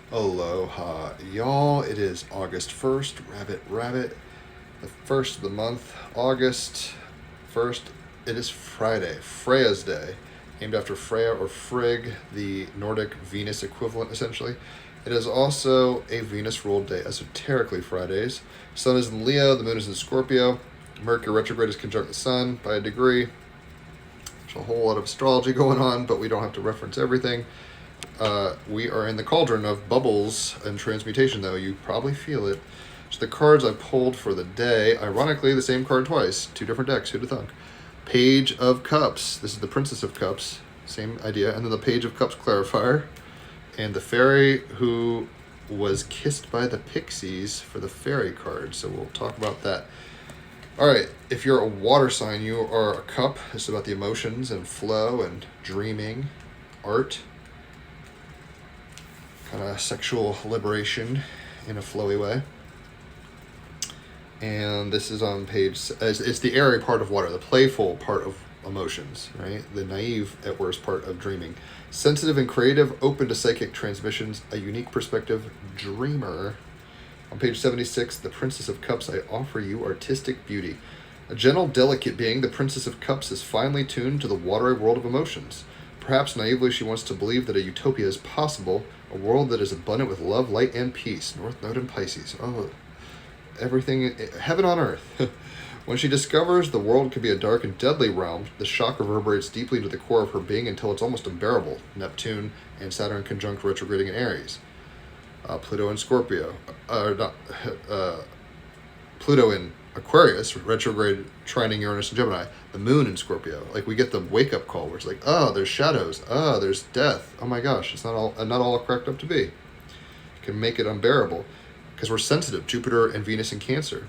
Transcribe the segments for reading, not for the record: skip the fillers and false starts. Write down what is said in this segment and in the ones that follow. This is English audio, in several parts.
Aloha, y'all. It is August 1st, rabbit, the first of the month, August 1st. It is Friday, Freya's Day, named after Freya or Frigg, the Nordic Venus equivalent, essentially. It is also a Venus ruled day, esoterically Fridays. Sun is in Leo, the moon is in Scorpio, Mercury retrograde is conjunct the sun by a degree. There's a whole lot of astrology going on, but we don't have to reference everything. We are in the cauldron of bubbles and transmutation, though. You probably feel it. So the cards I pulled for the day, ironically, the same card twice. Two different decks, who'd have thunk? Page of Cups. This is the Princess of Cups. Same idea. And then the Page of Cups clarifier. And the fairy who was kissed by the pixies for the fairy card. So we'll talk about that. All right, if you're a water sign, you are a cup. It's about the emotions and flow and dreaming, art, kind of sexual liberation in a flowy way. And this is on page, it's the airy part of water, the playful part of emotions, right? The naive, at worst, part of dreaming. Sensitive and creative, open to psychic transmissions, a unique perspective, dreamer. On page 76, the Princess of Cups, I offer you artistic beauty. A gentle, delicate being, the Princess of Cups is finely tuned to the watery world of emotions. Perhaps naively she wants to believe that a utopia is possible, a world that is abundant with love, light, and peace. North Node and Pisces. Oh, everything, heaven on earth. When she discovers the world can be a dark and deadly realm, the shock reverberates deeply into the core of her being until it's almost unbearable. Neptune and Saturn conjunct retrograding in Aries. Pluto in Scorpio. Pluto in Aquarius, retrograde trining Uranus and Gemini. The moon in Scorpio. Like, we get the wake-up call where it's like, oh, there's shadows. Oh, there's death. Oh my gosh, it's not all cracked up to be. It can make it unbearable because we're sensitive. Jupiter and Venus in Cancer.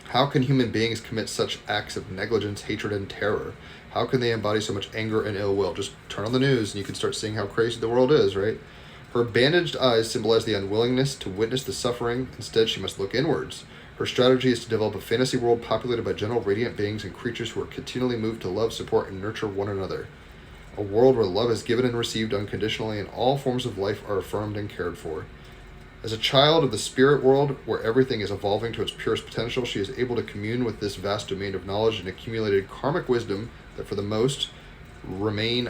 How can human beings commit such acts of negligence, hatred, and terror? How can they embody so much anger and ill will? Just turn on the news and you can start seeing how crazy the world is, right? Her bandaged eyes symbolize the unwillingness to witness the suffering. Instead, she must look inwards. Her strategy is to develop a fantasy world populated by gentle, radiant beings and creatures who are continually moved to love, support, and nurture one another. A world where love is given and received unconditionally and all forms of life are affirmed and cared for. As a child of the spirit world, where everything is evolving to its purest potential, she is able to commune with this vast domain of knowledge and accumulated karmic wisdom that, for the most, remains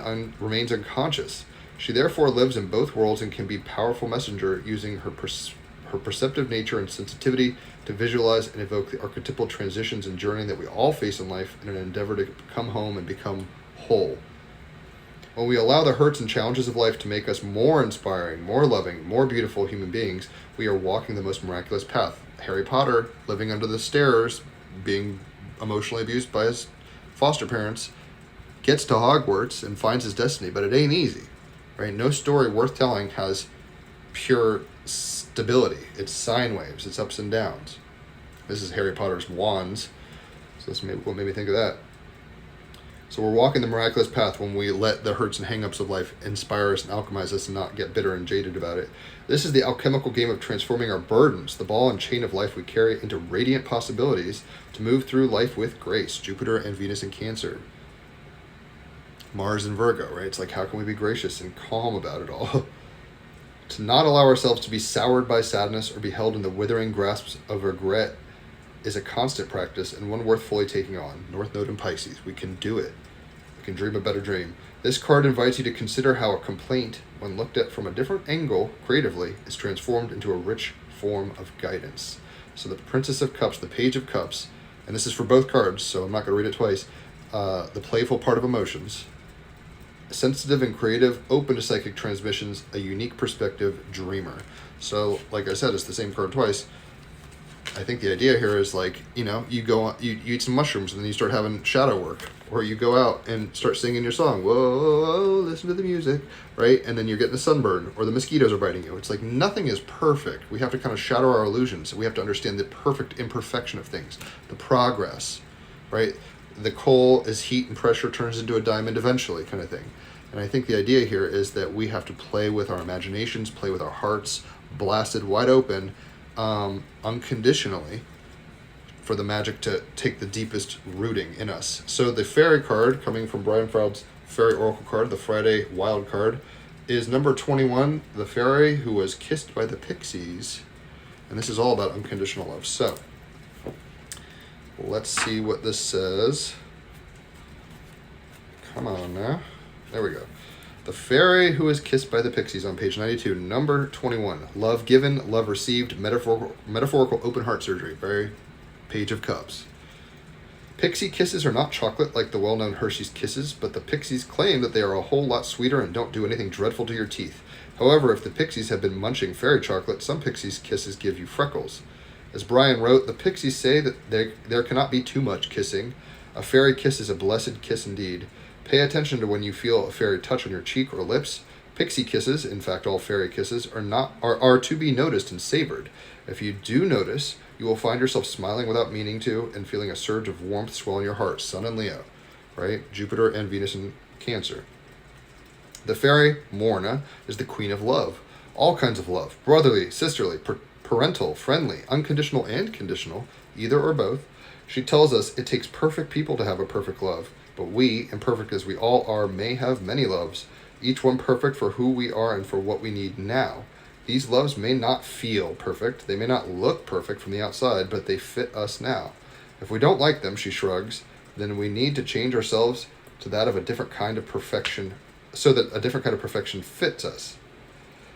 unconscious. She therefore lives in both worlds and can be a powerful messenger, using her perceptive nature and sensitivity to visualize and evoke the archetypal transitions and journey that we all face in life in an endeavor to come home and become whole. When we allow the hurts and challenges of life to make us more inspiring, more loving, more beautiful human beings, we are walking the most miraculous path. Harry Potter, living under the stairs, being emotionally abused by his foster parents, gets to Hogwarts and finds his destiny, but it ain't easy, right? No story worth telling has pure stability. It's sine waves, it's ups and downs. This is Harry Potter's wands, so that's what made me think of that. So we're walking the miraculous path when we let the hurts and hang-ups of life inspire us and alchemize us and not get bitter and jaded about it. This is the alchemical game of transforming our burdens, the ball and chain of life we carry, into radiant possibilities to move through life with grace. Jupiter and Venus in Cancer. Mars in Virgo, right? It's like, how can we be gracious and calm about it all? To not allow ourselves to be soured by sadness or be held in the withering grasps of regret is a constant practice and one worth fully taking on. North Node in Pisces. We can do it. We can dream a better dream. This card invites you to consider how a complaint, when looked at from a different angle creatively, is transformed into a rich form of guidance. So the Princess of Cups, the Page of Cups, and this is for both cards, so I'm not going to read it twice, the playful part of emotions, sensitive and creative, open to psychic transmissions, a unique perspective, dreamer. So, like I said, it's the same card twice. I think the idea here is like, you eat some mushrooms and then you start having shadow work, or you go out and start singing your song. Whoa, listen to the music, right? And then you're getting a sunburn, or the mosquitoes are biting you. It's like nothing is perfect. We have to kind of shatter our illusions. We have to understand the perfect imperfection of things, the progress, right? The coal is heat and pressure turns into a diamond eventually, kind of thing. And I think the idea here is that we have to play with our imaginations, play with our hearts, blasted wide open, unconditionally, for the magic to take the deepest rooting in us. So the fairy card, coming from Brian Froud's Fairy Oracle card, the Friday Wild card, is number 21, the fairy who was kissed by the pixies. And this is all about unconditional love. So, let's see what this says. Come on now. There we go. The fairy who was kissed by the pixies on page 92, number 21. Love given, love received, metaphorical open heart surgery. Very Page of Cups. Pixie kisses are not chocolate like the well-known Hershey's Kisses, but the pixies claim that they are a whole lot sweeter and don't do anything dreadful to your teeth. However, if the pixies have been munching fairy chocolate, some pixies' kisses give you freckles. As Brian wrote, the pixies say that there cannot be too much kissing. A fairy kiss is a blessed kiss indeed. Pay attention to when you feel a fairy touch on your cheek or lips. Pixie kisses, in fact all fairy kisses, are to be noticed and savored. If you do notice, you will find yourself smiling without meaning to and feeling a surge of warmth swell in your heart. Sun and Leo, right? Jupiter and Venus in Cancer. The fairy, Morna, is the queen of love. All kinds of love. Brotherly, sisterly, parental, friendly, unconditional, and conditional, either or both. She tells us it takes perfect people to have a perfect love, but we, imperfect as we all are, may have many loves, each one perfect for who we are and for what we need now. These loves may not feel perfect, they may not look perfect from the outside, but they fit us now. If we don't like them, she shrugs, then we need to change ourselves to that of a different kind of perfection, so that a different kind of perfection fits us.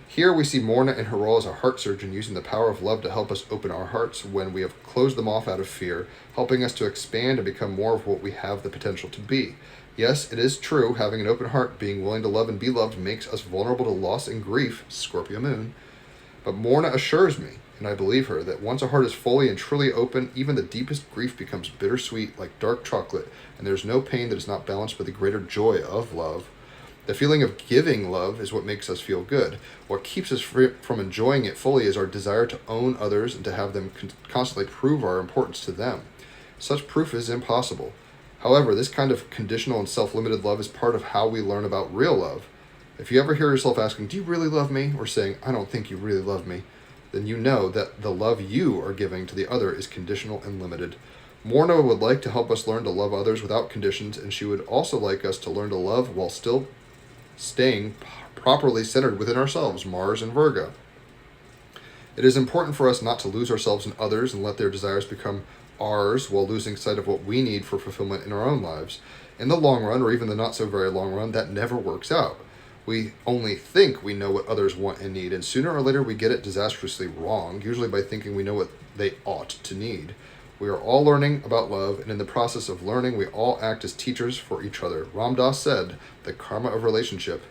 Here we see Morna in her role as a heart surgeon using the power of love to help us open our hearts when we have closed them off out of fear, helping us to expand and become more of what we have the potential to be. Yes, it is true, having an open heart, being willing to love and be loved makes us vulnerable to loss and grief, Scorpio moon. But Morna assures me, and I believe her, that once a heart is fully and truly open, even the deepest grief becomes bittersweet like dark chocolate, and there is no pain that is not balanced by the greater joy of love. The feeling of giving love is what makes us feel good. What keeps us from enjoying it fully is our desire to own others and to have them constantly prove our importance to them. Such proof is impossible. However, this kind of conditional and self-limited love is part of how we learn about real love. If you ever hear yourself asking, "Do you really love me?" or saying, "I don't think you really love me," then you know that the love you are giving to the other is conditional and limited. Morna would like to help us learn to love others without conditions, and she would also like us to learn to love while still staying properly centered within ourselves, Mars and Virgo. It is important for us not to lose ourselves in others and let their desires become ours while losing sight of what we need for fulfillment in our own lives. In the long run, or even the not so very long run, that never works out. We only think we know what others want and need, and sooner or later we get it disastrously wrong, usually by thinking we know what they ought to need. We are all learning about love, and in the process of learning, we all act as teachers for each other. Ram Dass said, "The karma of relationship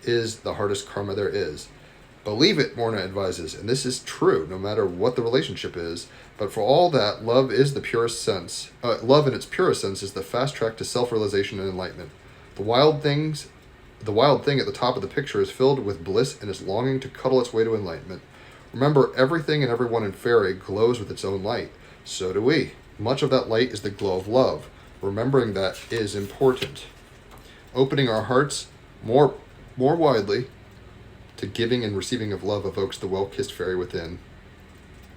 is the hardest karma there is." Believe it, Morna advises, and this is true, no matter what the relationship is. But for all that, love is the purest sense. Love in its purest sense is the fast track to self-realization and enlightenment. The wild thing at the top of the picture is filled with bliss and is longing to cuddle its way to enlightenment. Remember, everything and everyone in fairy glows with its own light. So do we. Much of that light is the glow of love. Remembering that is important. Opening our hearts more widely to giving and receiving of love evokes the well-kissed fairy within.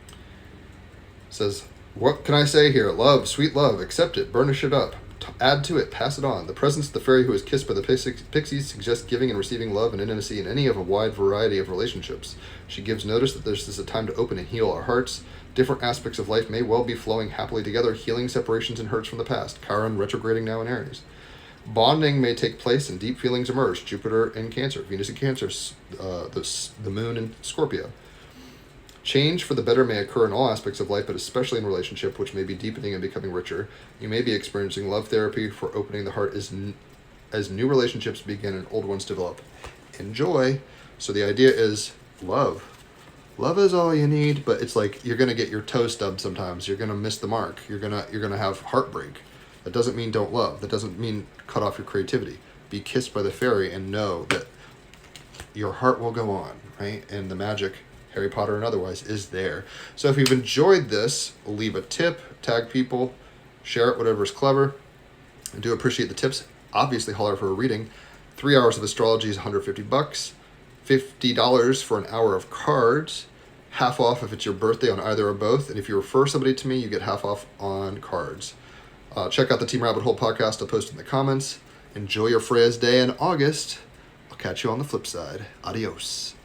It says, what can I say here? Love, sweet love, accept it, burnish it up, add to it, pass it on. The presence of the fairy who is kissed by the pixies suggests giving and receiving love and intimacy in any of a wide variety of relationships. She gives notice that this is a time to open and heal our hearts. Different aspects of life may well be flowing happily together, healing separations and hurts from the past. Chiron retrograding now in Aries. Bonding may take place and deep feelings emerge. Jupiter in Cancer, Venus in Cancer, the moon in Scorpio. Change for the better may occur in all aspects of life, but especially in relationship, which may be deepening and becoming richer. You may be experiencing love therapy for opening the heart as new relationships begin and old ones develop. Enjoy. So the idea is love. Love is all you need, but it's like you're gonna get your toe stubbed sometimes. You're gonna miss the mark. You're gonna have heartbreak. That doesn't mean don't love. That doesn't mean cut off your creativity. Be kissed by the fairy and know that your heart will go on, right? And the magic, Harry Potter and otherwise, is there. So if you've enjoyed this, leave a tip, tag people, share it, whatever is clever. I do appreciate the tips. Obviously, holler for a reading. 3 hours of astrology is $150. $50 for an hour of cards. Half off if it's your birthday on either or both. And if you refer somebody to me, you get half off on cards. Check out the Team Rabbit Hole podcast. I'll post in the comments. Enjoy your Freya's Day in August. I'll catch you on the flip side. Adios.